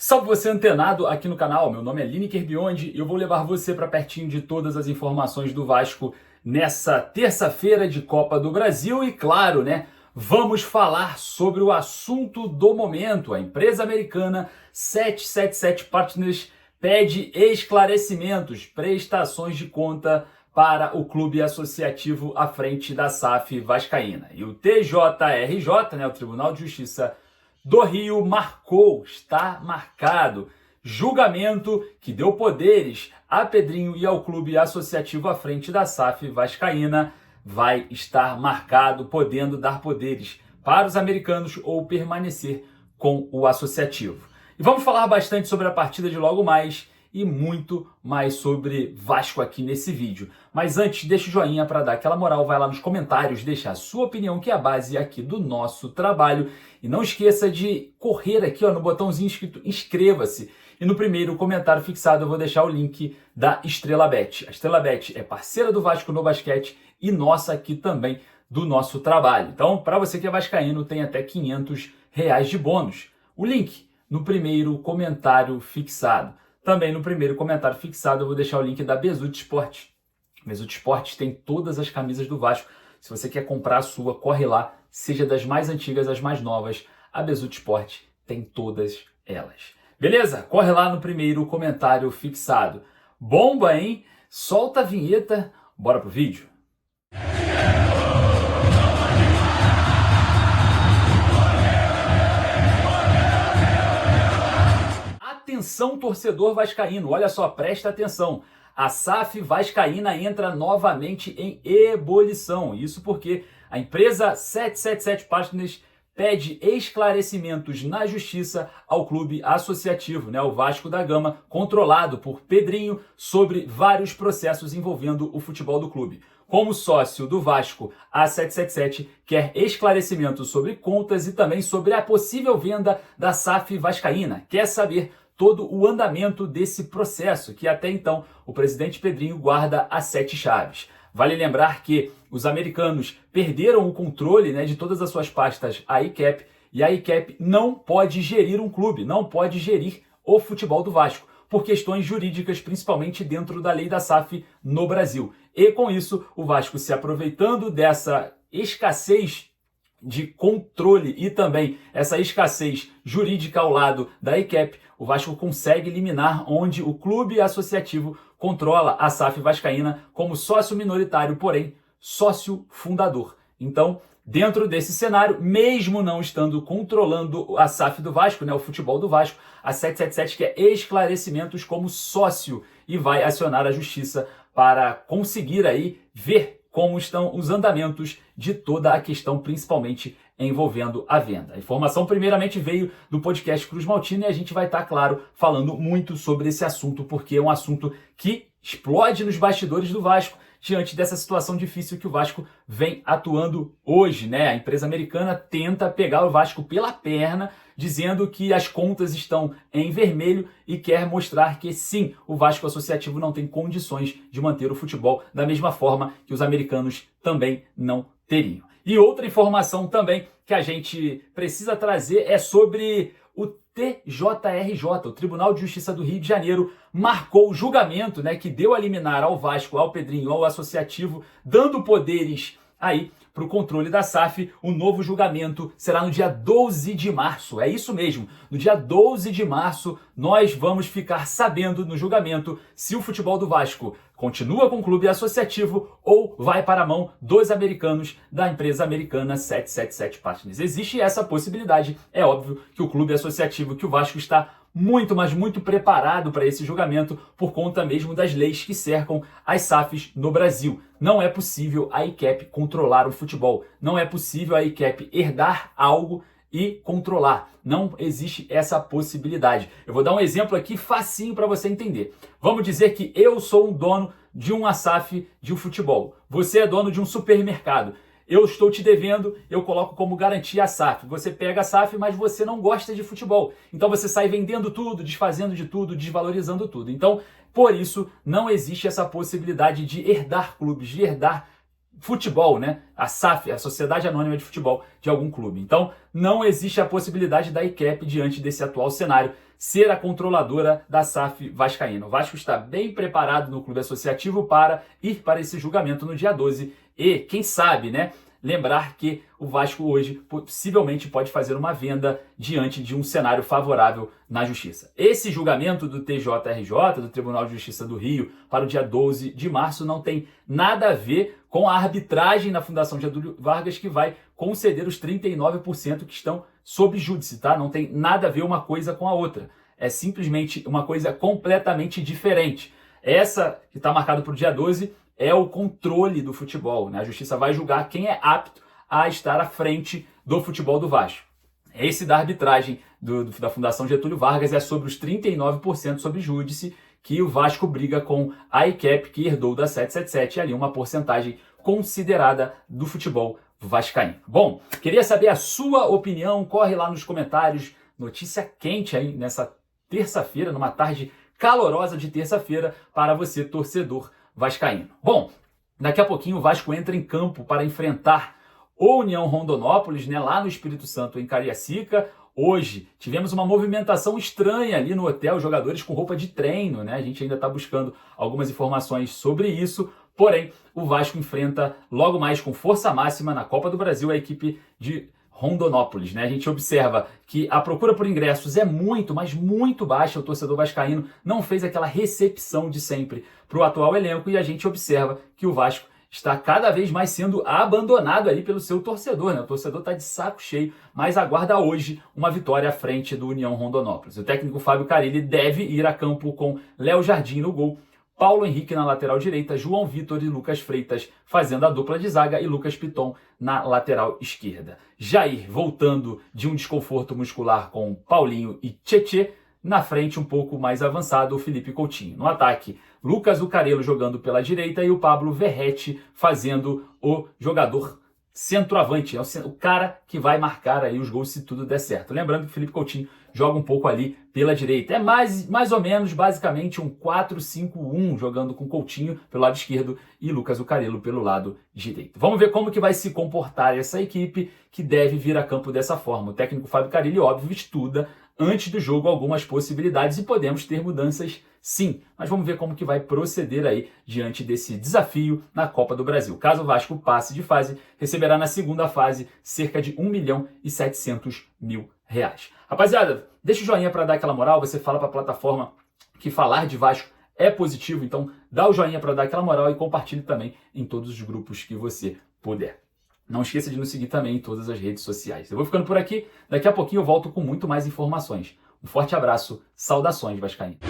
Salve você antenado aqui no canal, meu nome é Lineker Biondi e eu vou levar você para pertinho de todas as informações do Vasco nessa terça-feira de Copa do Brasil e claro, vamos falar sobre o assunto do momento. A empresa americana 777 Partners pede esclarecimentos, prestações de conta para o clube associativo à frente da SAF vascaína. E o TJRJ, o Tribunal de Justiça do Rio, está marcado, julgamento que deu poderes a Pedrinho e ao clube associativo à frente da SAF vascaína vai estar marcado, podendo dar poderes para os americanos ou permanecer com o associativo. E vamos falar bastante sobre a partida de logo mais e muito mais sobre Vasco aqui nesse vídeo. Mas antes, deixa o joinha para dar aquela moral, vai lá nos comentários, deixa a sua opinião, que é a base aqui do nosso trabalho. E não esqueça de correr aqui no botãozinho escrito inscreva-se. E no primeiro comentário fixado eu vou deixar o link da Estrela Bet. A Estrela Bet é parceira do Vasco no basquete e nossa aqui também do nosso trabalho. Então, para você que é vascaíno, tem até R$500 de bônus. O link no primeiro comentário fixado. Também no primeiro comentário fixado eu vou deixar o link da Bezutti Sport. Bezutti Sport tem todas as camisas do Vasco. Se você quer comprar a sua, corre lá, seja das mais antigas às mais novas. A Bezutti Sport tem todas elas. Beleza? Corre lá no primeiro comentário fixado. Bomba, hein? Solta a vinheta. Bora pro vídeo? Atenção, torcedor vascaíno, olha só, presta atenção. A SAF vascaína entra novamente em ebulição. Isso porque a empresa 777 Partners pede esclarecimentos na justiça ao clube associativo, o Vasco da Gama, controlado por Pedrinho, sobre vários processos envolvendo o futebol do clube. Como sócio do Vasco, a 777 quer esclarecimentos sobre contas e também sobre a possível venda da SAF vascaína. Quer saber todo o andamento desse processo, que até então o presidente Pedrinho guarda a 7 chaves. Vale lembrar que os americanos perderam o controle de todas as suas pastas à ICAP, e a ICAP não pode gerir um clube, não pode gerir o futebol do Vasco, por questões jurídicas, principalmente dentro da lei da SAF no Brasil. E com isso, o Vasco, se aproveitando dessa escassez de controle e também essa escassez jurídica ao lado da ICAP, o Vasco consegue eliminar onde o clube associativo controla a SAF vascaína como sócio minoritário, porém sócio fundador. Então, dentro desse cenário, mesmo não estando controlando a SAF do Vasco, o futebol do Vasco, a 777 quer esclarecimentos como sócio e vai acionar a justiça para conseguir aí ver como estão os andamentos de toda a questão, principalmente envolvendo a venda. A informação primeiramente veio do podcast Cruz Maltina e a gente vai estar, claro, falando muito sobre esse assunto, porque é um assunto que explode nos bastidores do Vasco diante dessa situação difícil que o Vasco vem atuando hoje, A empresa americana tenta pegar o Vasco pela perna, dizendo que as contas estão em vermelho e quer mostrar que sim, o Vasco associativo não tem condições de manter o futebol da mesma forma que os americanos também não teriam. E outra informação também que a gente precisa trazer é sobre o TJRJ, o Tribunal de Justiça do Rio de Janeiro, marcou o julgamento que deu a liminar ao Vasco, ao Pedrinho, ao associativo, dando poderes aí para o controle da SAF. O novo julgamento será no dia 12 de março. É isso mesmo, no dia 12 de março nós vamos ficar sabendo no julgamento se o futebol do Vasco continua com o clube associativo ou vai para a mão dos americanos da empresa americana 777 Partners. Existe essa possibilidade. É óbvio que o clube associativo, que o Vasco está muito, mas muito preparado para esse julgamento por conta mesmo das leis que cercam as SAFs no Brasil. Não é possível a ICAP controlar o futebol. Não é possível a ICAP herdar algo e controlar. Não existe essa possibilidade. Eu vou dar um exemplo aqui facinho para você entender. Vamos dizer que eu sou um dono de uma SAF de um futebol. Você é dono de um supermercado. Eu estou te devendo, eu coloco como garantia a SAF. Você pega a SAF, mas você não gosta de futebol. Então você sai vendendo tudo, desfazendo de tudo, desvalorizando tudo. Então, por isso, não existe essa possibilidade de herdar clubes, de herdar futebol, A SAF, a Sociedade Anônima de Futebol de algum clube. Então, não existe a possibilidade da ICAP diante desse atual cenário ser a controladora da SAF vascaína. O Vasco está bem preparado no clube associativo para ir para esse julgamento no dia 12 e, quem sabe, né, lembrar que o Vasco hoje possivelmente pode fazer uma venda diante de um cenário favorável na Justiça. Esse julgamento do TJRJ, do Tribunal de Justiça do Rio, para o dia 12 de março, não tem nada a ver com a arbitragem na Fundação Getúlio Vargas, que vai conceder os 39% que estão sob júdice, tá? Não tem nada a ver uma coisa com a outra. É simplesmente uma coisa completamente diferente. Essa que está marcada para o dia 12 é o controle do futebol, né? A Justiça vai julgar quem é apto a estar à frente do futebol do Vasco. Esse da arbitragem da Fundação Getúlio Vargas é sobre os 39% sob júdice, que o Vasco briga com a ICAP, que herdou da 777, ali uma porcentagem considerada do futebol vascaíno. Bom, queria saber a sua opinião, corre lá nos comentários, notícia quente aí nessa terça-feira, numa tarde calorosa de terça-feira, para você, torcedor vascaíno. Bom, daqui a pouquinho o Vasco entra em campo para enfrentar o União Rondonópolis, né, lá no Espírito Santo, em Cariacica. Hoje tivemos uma movimentação estranha ali no hotel, jogadores com roupa de treino, né? A gente ainda está buscando algumas informações sobre isso. Porém, o Vasco enfrenta logo mais com força máxima na Copa do Brasil a equipe de Rondonópolis, né? A gente observa que a procura por ingressos é muito, mas muito baixa. O torcedor vascaíno não fez aquela recepção de sempre para o atual elenco e a gente observa que o Vasco está cada vez mais sendo abandonado ali pelo seu torcedor, né? O torcedor está de saco cheio, mas aguarda hoje uma vitória à frente do União Rondonópolis. O técnico Fábio Carille deve ir a campo com Léo Jardim no gol, Paulo Henrique na lateral direita, João Vitor e Lucas Freitas fazendo a dupla de zaga e Lucas Piton na lateral esquerda. Jair voltando de um desconforto muscular com Paulinho e Tietê. Na frente, um pouco mais avançado, o Felipe Coutinho. No ataque, Lucas Zucarello jogando pela direita e o Pablo Verratti fazendo o jogador centroavante. É o cara que vai marcar aí os gols se tudo der certo. Lembrando que o Felipe Coutinho joga um pouco ali pela direita. É mais ou menos, basicamente, um 4-5-1, jogando com Coutinho pelo lado esquerdo e Lucas Zucarello pelo lado direito. Vamos ver como que vai se comportar essa equipe que deve vir a campo dessa forma. O técnico Fábio Carille, óbvio, estuda antes do jogo algumas possibilidades e podemos ter mudanças sim, mas vamos ver como que vai proceder aí diante desse desafio na Copa do Brasil. Caso o Vasco passe de fase, receberá na segunda fase cerca de R$1.700.000. Rapaziada, deixa o joinha para dar aquela moral, você fala para a plataforma que falar de Vasco é positivo, então dá o joinha para dar aquela moral e compartilhe também em todos os grupos que você puder. Não esqueça de nos seguir também em todas as redes sociais. Eu vou ficando por aqui, daqui a pouquinho eu volto com muito mais informações. Um forte abraço, saudações vascaínas.